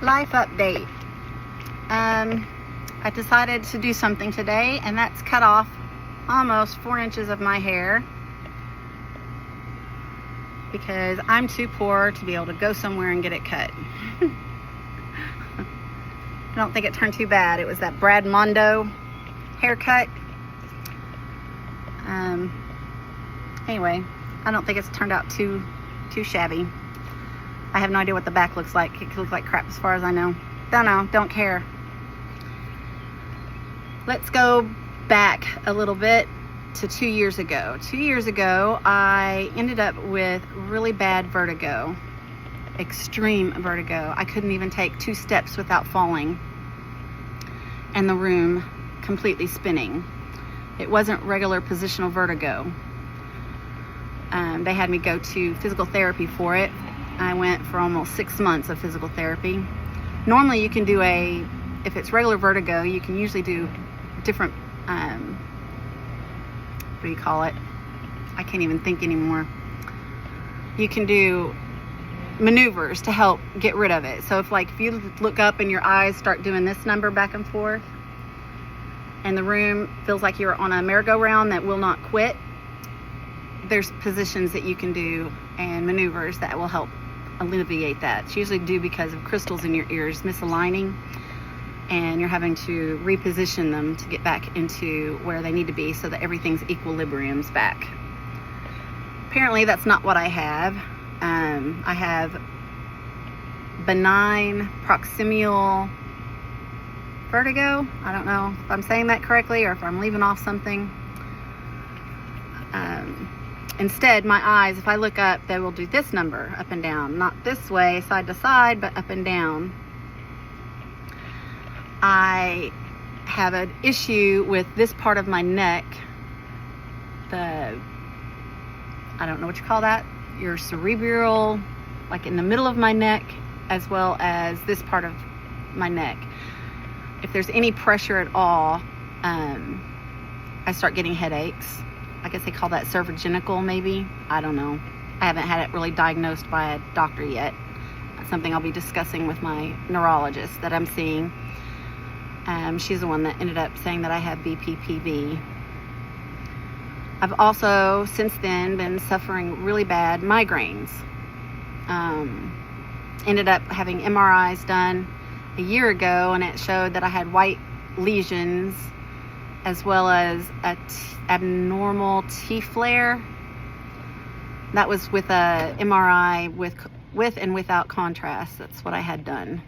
Life update. I decided to do something today, and that's cut off almost 4 inches of my hair because I'm too poor to be able to go somewhere and get it cut. I don't think it turned too bad. It was that Brad Mondo haircut. Anyway, I don't think it's turned out too shabby. I have no idea what the back looks like. It could look like crap as far as I know. Don't know, don't care. Let's go back a little bit to 2 years ago. 2 years ago, I ended up with really bad vertigo. Extreme vertigo. I couldn't even take 2 steps without falling. And the room completely spinning. It wasn't regular positional vertigo. They had me go to physical therapy for it. I went for almost 6 months of physical therapy. Normally you can do if it's regular vertigo, you can usually do different, what do you call it? I can't even think anymore. You can do maneuvers to help get rid of it. So if you look up and your eyes start doing this number back and forth, and the room feels like you're on a merry-go-round that will not quit, there's positions that you can do and maneuvers that will help alleviate that. It's usually due because of crystals in your ears misaligning, and you're having to reposition them to get back into where they need to be so that everything's equilibrium's back. Apparently that's not what I have. I have benign proximal vertigo. I don't know if I'm saying that correctly or if I'm leaving off something. Instead, my eyes, if I look up, they will do this number, up and down. Not this way, side to side, but up and down. I have an issue with this part of my neck. I don't know what you call that. Your cerebral, like in the middle of my neck, as well as this part of my neck. If there's any pressure at all, I start getting headaches. I guess they call that cervicogenital, maybe. I don't know. I haven't had it really diagnosed by a doctor yet. That's something I'll be discussing with my neurologist that I'm seeing. She's the one that ended up saying that I have BPPV. I've also, since then, been suffering really bad migraines. Ended up having MRIs done a year ago, and it showed that I had white lesions as well as a abnormal T-flare. That was with a MRI with and without contrast. That's what I had done.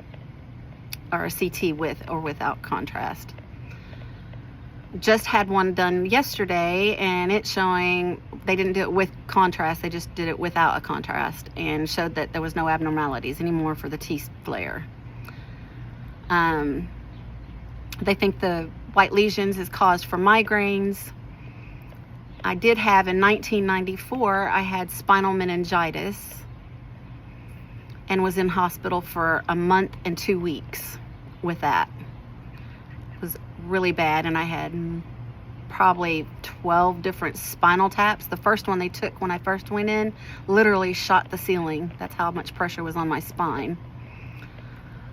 Or a CT with or without contrast. Just had one done yesterday, and it's showing they didn't do it with contrast, they just did it without a contrast, and showed that there was no abnormalities anymore for the T-flare. They think the white lesions is caused from migraines. I did have, in 1994, I had spinal meningitis and was in hospital for a month and 2 weeks with that. It was really bad, and I had probably 12 different spinal taps. The first one they took when I first went in literally shot the ceiling. That's how much pressure was on my spine.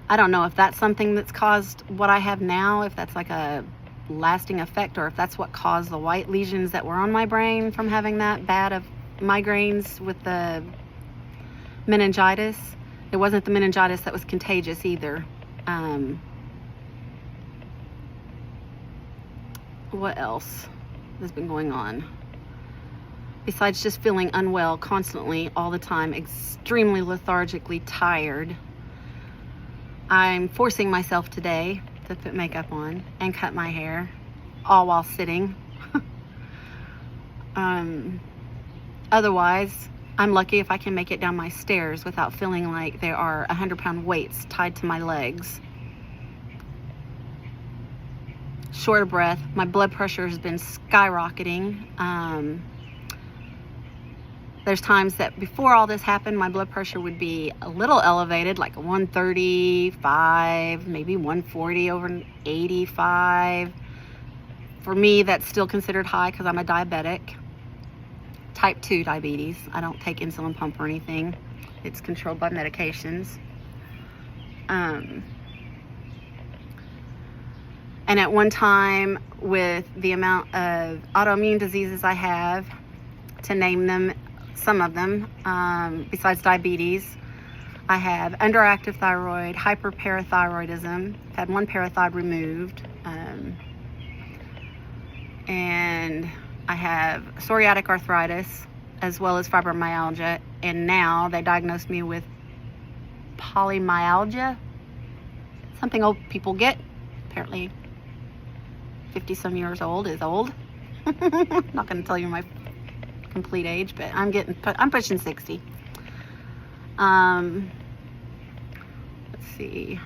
I don't know if that's something that's caused what I have now, if that's like a lasting effect, or if that's what caused the white lesions that were on my brain from having that bad of migraines with the meningitis. It wasn't the meningitis that was contagious either. What else has been going on? Besides just feeling unwell constantly, all the time, extremely lethargically tired. I'm forcing myself today to put makeup on and cut my hair, all while sitting. Otherwise, I'm lucky if I can make it down my stairs without feeling like there are 100-pound weights tied to my legs. Short of breath. My blood pressure has been skyrocketing. There's times that before all this happened, my blood pressure would be a little elevated, like a 135, maybe 140 over 85. For me, that's still considered high because I'm a diabetic. Type 2 diabetes. I don't take insulin pump or anything. It's controlled by medications. And at one time, with the amount of autoimmune diseases I have, to name them, some of them, besides diabetes, I have underactive thyroid, hyperparathyroidism, I've had one parathyroid removed, and I have psoriatic arthritis, as well as fibromyalgia, and now they diagnosed me with polymyalgia, something old people get. Apparently 50 some years old is old. I'm not going to tell you my complete age, but I'm pushing 60. Let's see.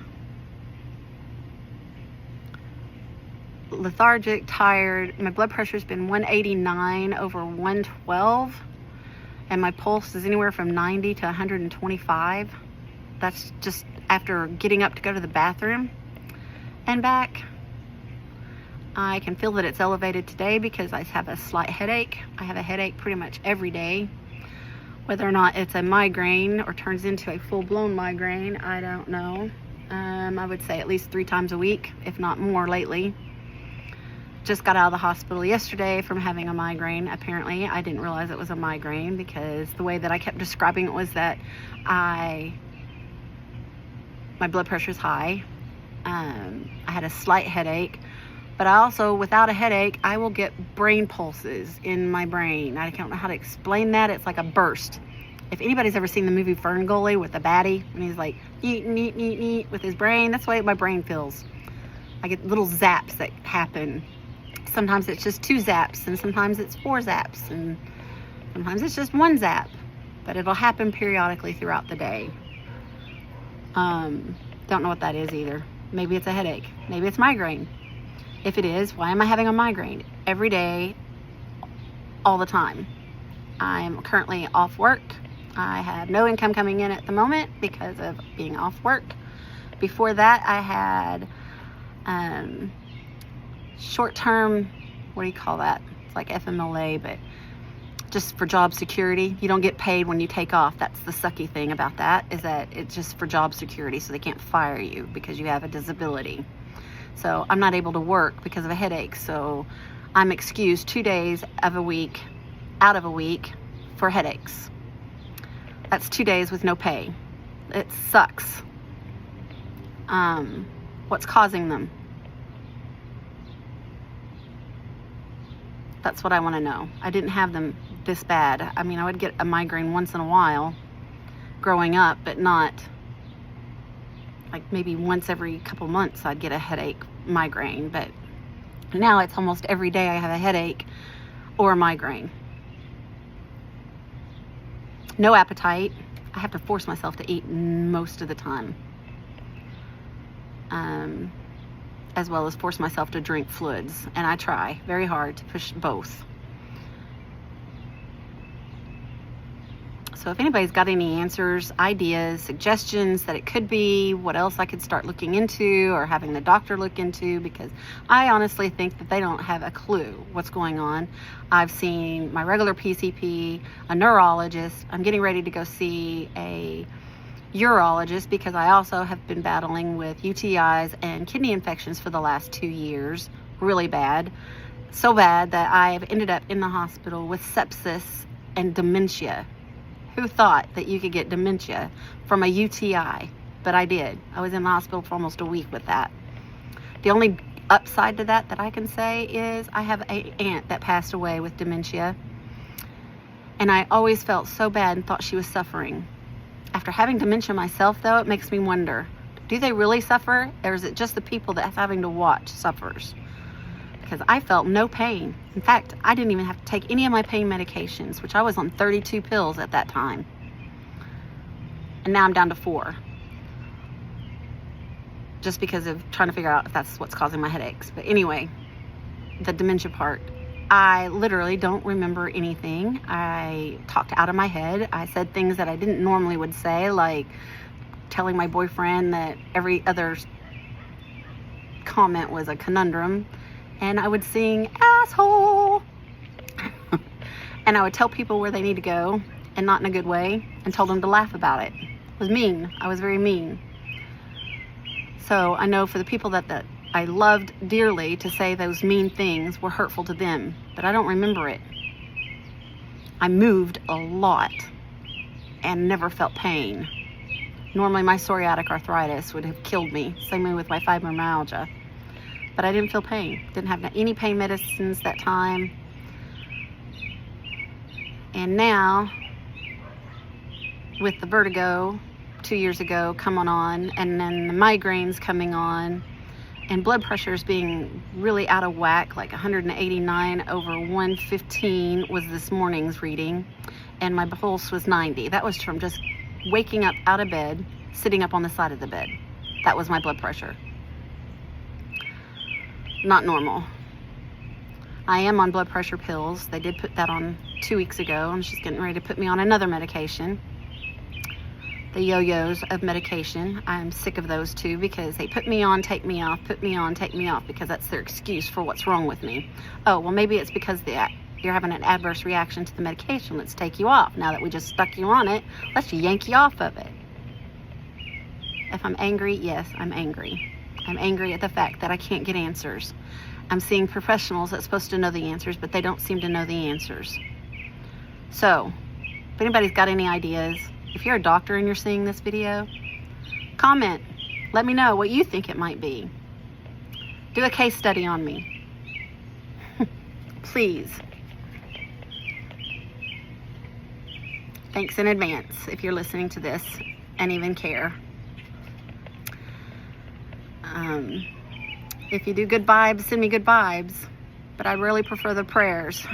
Lethargic, tired. My blood pressure's been 189 over 112, and my pulse is anywhere from 90 to 125. That's just after getting up to go to the bathroom and back. I can feel that it's elevated today because I have a slight headache. I have a headache pretty much every day. Whether or not it's a migraine or turns into a full-blown migraine, I don't know. I would say at least 3 times a week, if not more lately. Just got out of the hospital yesterday from having a migraine. Apparently, I didn't realize it was a migraine because the way that I kept describing it was that my blood pressure is high. I had a slight headache. But I also, without a headache, I will get brain pulses in my brain. I don't know how to explain that. It's like a burst. If anybody's ever seen the movie Ferngully with the baddie, and he's like, eat, eat, eat, eat, with his brain, that's the way my brain feels. I get little zaps that happen. Sometimes it's just 2 zaps, and sometimes it's 4 zaps, and sometimes it's just 1 zap. But it'll happen periodically throughout the day. Don't know what that is either. Maybe it's a headache. Maybe it's migraine. If it is, why am I having a migraine? Every day, all the time. I'm currently off work. I have no income coming in at the moment because of being off work. Before that, I had short-term, what do you call that? It's like FMLA, but just for job security. You don't get paid when you take off. That's the sucky thing about that, is that it's just for job security, so they can't fire you because you have a disability. So I'm not able to work because of a headache. So I'm excused 2 days of a week, out of a week, for headaches. That's 2 days with no pay. It sucks. What's causing them? That's what I want to know. I didn't have them this bad. I mean, I would get a migraine once in a while growing up, but not like maybe once every couple months I'd get a headache, migraine. But now it's almost every day I have a headache or a migraine. No appetite. I have to force myself to eat most of the time. As well as force myself to drink fluids. And I try very hard to push both. So if anybody's got any answers, ideas, suggestions that it could be, what else I could start looking into or having the doctor look into, because I honestly think that they don't have a clue what's going on. I've seen my regular PCP, a neurologist. I'm getting ready to go see a urologist because I also have been battling with UTIs and kidney infections for the last 2 years, really bad. So bad that I've ended up in the hospital with sepsis and dementia. Who thought that you could get dementia from a UTI? But I did. I was in the hospital for almost a week with that. The only upside to that I can say is I have an aunt that passed away with dementia. And I always felt so bad and thought she was suffering. After having dementia myself, though, it makes me wonder, do they really suffer? Or is it just the people that's having to watch suffers? Because I felt no pain. In fact, I didn't even have to take any of my pain medications, which I was on 32 pills at that time. And now I'm down to 4. Just because of trying to figure out if that's what's causing my headaches. But anyway, the dementia part. I literally don't remember anything. I talked out of my head. I said things that I didn't normally would say, like telling my boyfriend that every other comment was a conundrum. And I would sing, asshole. And I would tell people where they need to go, and not in a good way, and told them to laugh about it. It was mean. I was very mean. So I know for the people that I loved dearly, to say those mean things were hurtful to them, but I don't remember it. I moved a lot and never felt pain. Normally my psoriatic arthritis would have killed me, same way with my fibromyalgia. But I didn't feel pain. Didn't have any pain medicines that time. And now, with the vertigo 2 years ago coming on, and then the migraines coming on, and blood pressures being really out of whack, like 189 over 115 was this morning's reading, and my pulse was 90. That was from just waking up out of bed, sitting up on the side of the bed. That was my blood pressure. Not normal. I am on blood pressure pills. They did put that on 2 weeks ago, and she's getting ready to put me on another medication. The yo-yos of medication. I'm sick of those too, because they put me on, take me off, put me on, take me off, because that's their excuse for what's wrong with me. Oh, well, maybe it's because you're having an adverse reaction to the medication. Let's take you off. Now that we just stuck you on it, let's yank you off of it. If I'm angry, yes, I'm angry. I'm angry at the fact that I can't get answers. I'm seeing professionals that's supposed to know the answers, but they don't seem to know the answers. So, if anybody's got any ideas, if you're a doctor and you're seeing this video, comment. Let me know what you think it might be. Do a case study on me. Please. Thanks in advance if you're listening to this and even care. If you do good vibes, send me good vibes. But I really prefer the prayers.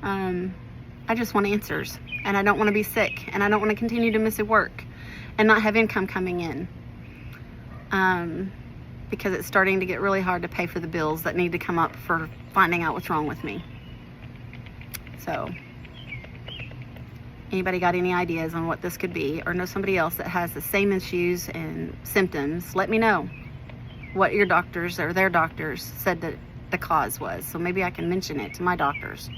I just want answers. And I don't want to be sick. And I don't want to continue to miss work and not have income coming in. Because it's starting to get really hard to pay for the bills that need to come up for finding out what's wrong with me. So, anybody got any ideas on what this could be, or know somebody else that has the same issues and symptoms, let me know what your doctors or their doctors said that the cause was. So maybe I can mention it to my doctors.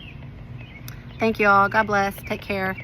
Thank you all. God bless. Take care.